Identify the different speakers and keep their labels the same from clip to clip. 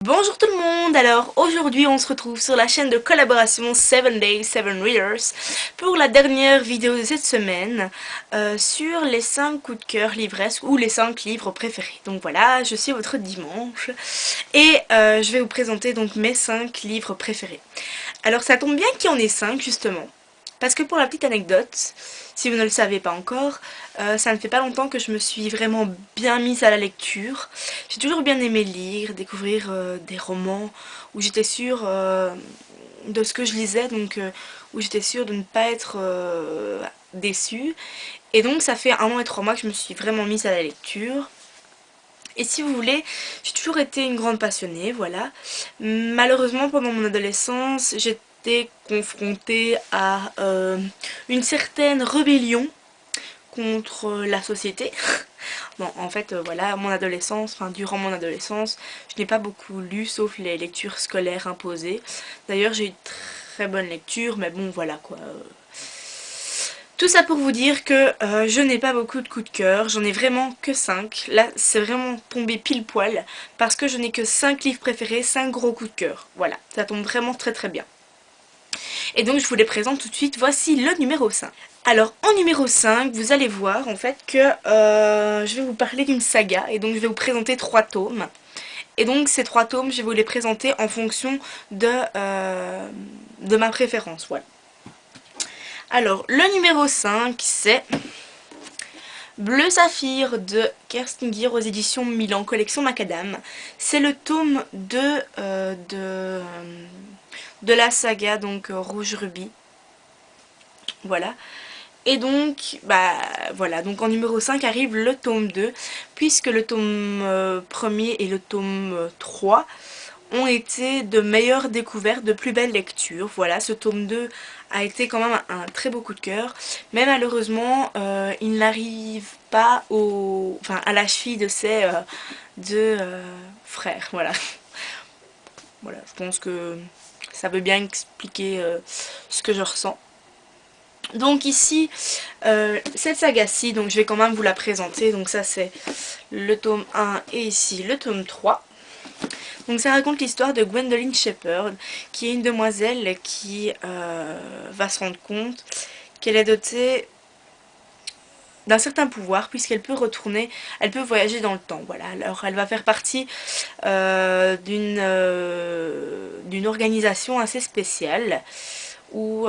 Speaker 1: Bonjour tout le monde, alors aujourd'hui on se retrouve sur la chaîne de collaboration 7 Days 7 Readers pour la dernière vidéo de cette semaine sur les 5 coups de cœur livresques ou les 5 livres préférés. Donc voilà, je suis votre dimanche et je vais vous présenter donc mes 5 livres préférés. Alors ça tombe bien qu'il y en ait 5 justement. Parce que pour la petite anecdote, si vous ne le savez pas encore, ça ne fait pas longtemps que je me suis vraiment bien mise à la lecture. J'ai toujours bien aimé lire, découvrir des romans où j'étais sûre de ce que je lisais, donc où j'étais sûre de ne pas être déçue. Et donc ça fait 1 an et 3 mois que je me suis vraiment mise à la lecture. Et si vous voulez, j'ai toujours été une grande passionnée, voilà. Malheureusement, pendant mon adolescence, j'étais confrontée à une certaine rébellion contre la société. Bon, en fait, voilà, mon adolescence, enfin, durant mon adolescence, je n'ai pas beaucoup lu, sauf les lectures scolaires imposées. D'ailleurs, j'ai eu de très bonnes lectures, mais bon, voilà, quoi. Tout ça pour vous dire que je n'ai pas beaucoup de coups de cœur, j'en ai vraiment que 5. Là, c'est vraiment tombé pile poil, parce que je n'ai que 5 livres préférés, 5 gros coups de cœur. Voilà, ça tombe vraiment très très bien. Et donc je vous les présente tout de suite, voici le numéro 5. Alors en numéro 5, vous allez voir en fait que je vais vous parler d'une saga, et donc je vais vous présenter 3 tomes. Et donc ces 3 tomes, je vais vous les présenter en fonction de ma préférence, voilà. Alors le numéro 5, c'est Bleu Saphir de Kerstinger aux éditions Milan, collection Macadam. C'est le tome 2 de la saga donc Rouge Rubis. Voilà. Et donc, bah voilà, donc en numéro 5 arrive le tome 2, puisque le tome 1er et le tome 3 ont été de meilleures découvertes, de plus belles lectures. Voilà, ce tome 2 a été quand même un très beau coup de cœur, mais malheureusement, il n'arrive pas à la cheville de ses deux frères. Voilà. Voilà, je pense que ça veut bien expliquer ce que je ressens. Donc ici, cette saga-ci, donc je vais quand même vous la présenter. Donc ça c'est le tome 1 et ici le tome 3. Donc ça raconte l'histoire de Gwendoline Shepherd, qui est une demoiselle qui va se rendre compte qu'elle est dotée d'un certain pouvoir, puisqu'elle peut retourner, elle peut voyager dans le temps. Voilà, alors elle va faire partie d'une organisation assez spéciale où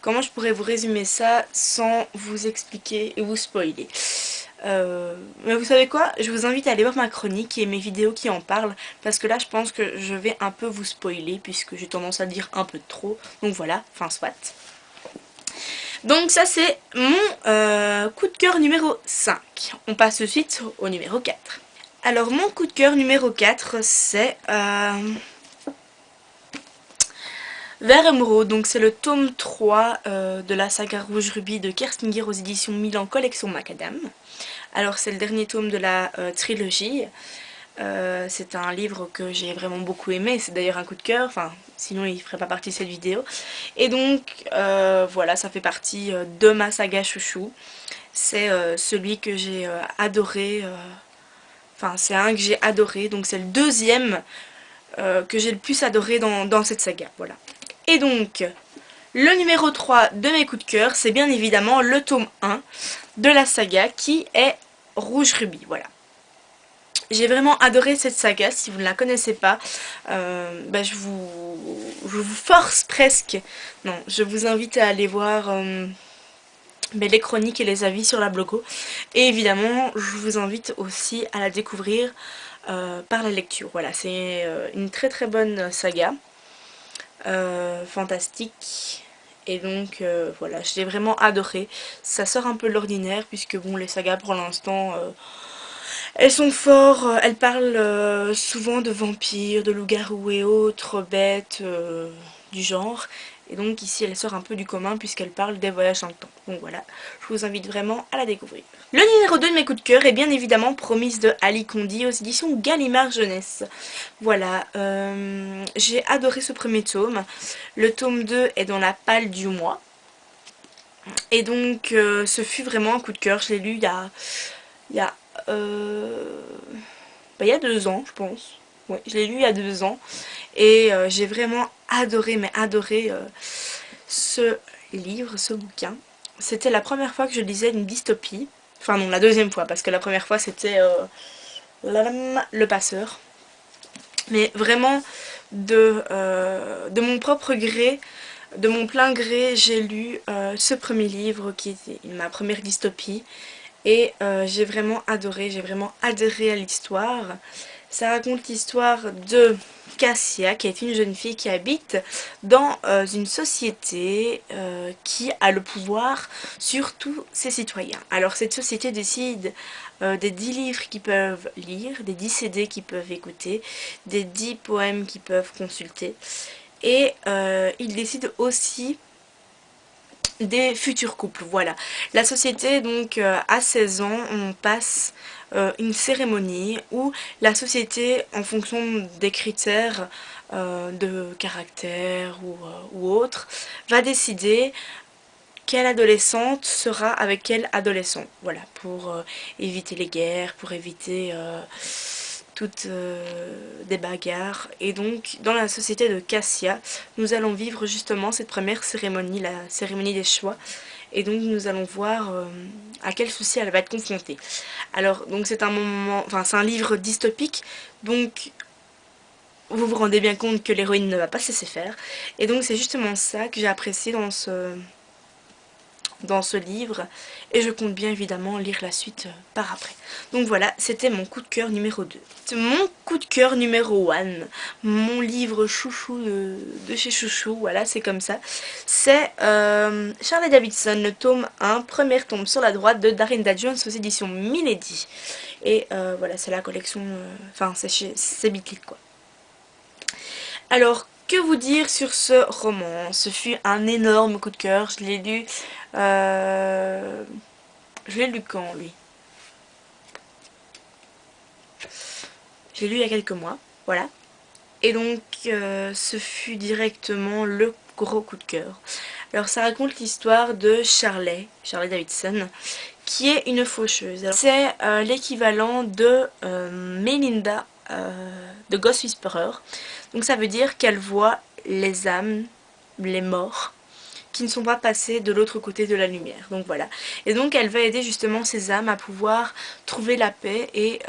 Speaker 1: comment je pourrais vous résumer ça sans vous expliquer et vous spoiler. Mais vous savez quoi, je vous invite à aller voir ma chronique et mes vidéos qui en parlent, parce que là je pense que je vais un peu vous spoiler puisque j'ai tendance à dire un peu trop. Donc voilà, enfin soit. Donc ça c'est mon coup de cœur numéro 5. On passe tout de suite au numéro 4. Alors mon coup de cœur numéro 4 c'est Vert Émeraude, donc c'est le tome 3 de la saga Rouge Rubis de Kerstinger aux éditions Milan, collection Macadam. Alors c'est le dernier tome de la trilogie. C'est un livre que j'ai vraiment beaucoup aimé, c'est d'ailleurs un coup de cœur, enfin sinon il ne ferait pas partie de cette vidéo. Et donc voilà, ça fait partie de ma saga chouchou. C'est celui que j'ai adoré, enfin c'est un que j'ai adoré, donc c'est le deuxième que j'ai le plus adoré dans cette saga, voilà. Et donc, le numéro 3 de mes coups de cœur, c'est bien évidemment le tome 1 de la saga qui est Rouge Rubis, voilà. J'ai vraiment adoré cette saga, si vous ne la connaissez pas, je vous force presque, non, je vous invite à aller voir les chroniques et les avis sur la blogo. Et évidemment, je vous invite aussi à la découvrir par la lecture. Voilà, c'est une très très bonne saga, fantastique. Et donc voilà, je l'ai vraiment adoré. Ça sort un peu de l'ordinaire puisque bon, les sagas pour l'instant elles sont fortes, elles parlent souvent de vampires, de loups-garous et autres bêtes du genre. Et donc ici elle sort un peu du commun puisqu'elle parle des voyages dans le temps. Donc voilà, je vous invite vraiment à la découvrir. Le numéro 2 de mes coups de cœur est bien évidemment Promise de Ali Kondi aux éditions Gallimard Jeunesse. Voilà, j'ai adoré ce premier tome. Le tome 2 est dans la palle du mois. Et donc ce fut vraiment un coup de cœur, je l'ai lu il y a il y a 2 ans, je pense. Ouais, je l'ai lu il y a 2 ans. Et j'ai vraiment adoré, mais adoré ce livre, ce bouquin. C'était la première fois que je lisais une dystopie. Enfin non, la deuxième fois, parce que la première fois c'était Le Passeur. Mais vraiment, de mon propre gré, de mon plein gré, j'ai lu ce premier livre qui était ma première dystopie. Et j'ai vraiment adoré, j'ai vraiment adhéré à l'histoire. Ça raconte l'histoire de Cassia, qui est une jeune fille qui habite dans une société qui a le pouvoir sur tous ses citoyens. Alors cette société décide des 10 livres qu'ils peuvent lire, des 10 CD qu'ils peuvent écouter, des 10 poèmes qu'ils peuvent consulter. Et ils décident aussi des futurs couples, voilà. La société, donc, à 16 ans, on passe une cérémonie où la société, en fonction des critères de caractère ou autre, va décider quelle adolescente sera avec quel adolescent. Voilà, pour éviter les guerres, pour éviter toutes des bagarres. Et donc, dans la société de Cassia, nous allons vivre justement cette première cérémonie, la cérémonie des choix. Et donc, nous allons voir à quel souci elle va être confrontée. Alors, donc c'est un moment, enfin c'est un livre dystopique, donc vous vous rendez bien compte que l'héroïne ne va pas se laisser faire. Et donc c'est justement ça que j'ai apprécié dans ce livre, et je compte bien évidemment lire la suite par après. Donc voilà, c'était mon coup de cœur numéro 2. Mon coup de cœur numéro 1, mon livre chouchou de chez Chouchou, voilà, c'est comme ça. C'est Charlie Davidson, le tome 1, première tombe sur la droite de Darren Jones aux éditions Milady. Et voilà, c'est la collection, enfin c'est Bitlit quoi. Alors, que vous dire sur ce roman? Ce fut un énorme coup de cœur, je l'ai lu... je l'ai lu quand, lui? Je l'ai lu il y a quelques mois, voilà. Et donc, ce fut directement le gros coup de cœur. Alors, ça raconte l'histoire de Charlie Davidson, qui est une faucheuse. C'est l'équivalent de Melinda de Ghost Whisperer. Donc ça veut dire qu'elle voit les âmes, les morts, qui ne sont pas passés de l'autre côté de la lumière. Donc voilà. Et donc elle va aider justement ces âmes à pouvoir trouver la paix et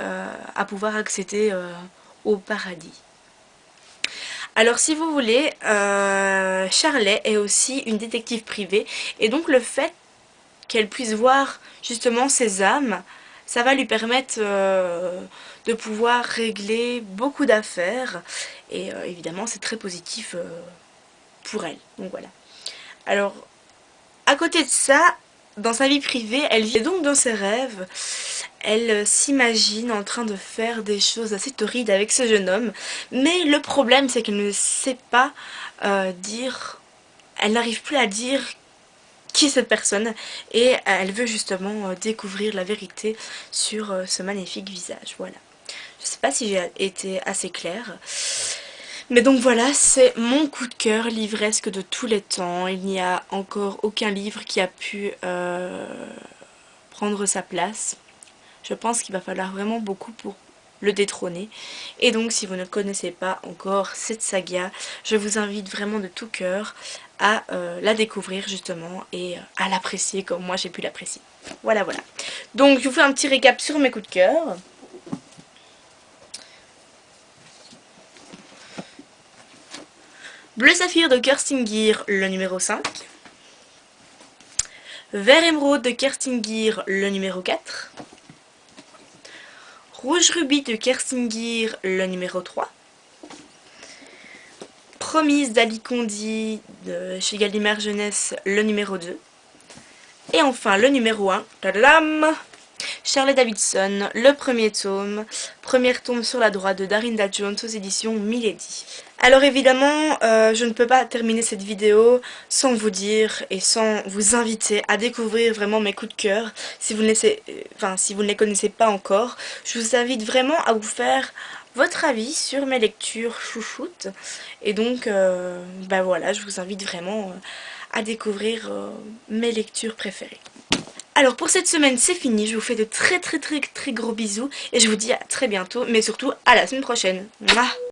Speaker 1: à pouvoir accéder au paradis. Alors si vous voulez, Charlie est aussi une détective privée, et donc le fait qu'elle puisse voir justement ces âmes, ça va lui permettre de pouvoir régler beaucoup d'affaires, et évidemment c'est très positif pour elle. Donc voilà. Alors, à côté de ça, dans sa vie privée, elle vit donc dans ses rêves. Elle s'imagine en train de faire des choses assez torrides avec ce jeune homme. Mais le problème, c'est qu'elle ne sait pas dire... Elle n'arrive plus à dire qui est cette personne. Et elle veut justement découvrir la vérité sur ce magnifique visage. Voilà. Je ne sais pas si j'ai été assez claire. Mais donc voilà, c'est mon coup de cœur livresque de tous les temps. Il n'y a encore aucun livre qui a pu prendre sa place. Je pense qu'il va falloir vraiment beaucoup pour le détrôner. Et donc si vous ne connaissez pas encore cette saga, je vous invite vraiment de tout cœur à la découvrir justement et à l'apprécier comme moi j'ai pu l'apprécier. Voilà, voilà. Donc je vous fais un petit récap sur mes coups de cœur. Bleu Saphir de Kerstingir, le numéro 5. Vert Émeraude de Kerstingir, le numéro 4. Rouge Rubis de Kerstingir, le numéro 3. Promise d'Ali Kondi de chez Gallimard Jeunesse, le numéro 2. Et enfin le numéro 1, tadam, Charlie Davidson, le premier tome, première tome sur la droite de Darren Jones aux éditions Milady. Alors évidemment, je ne peux pas terminer cette vidéo sans vous dire et sans vous inviter à découvrir vraiment mes coups de cœur. Si vous ne les connaissez pas encore, je vous invite vraiment à vous faire votre avis sur mes lectures chouchoutes. Et donc, voilà, je vous invite vraiment à découvrir mes lectures préférées. Alors pour cette semaine c'est fini, je vous fais de très gros bisous et je vous dis à très bientôt, mais surtout à la semaine prochaine. Mouah.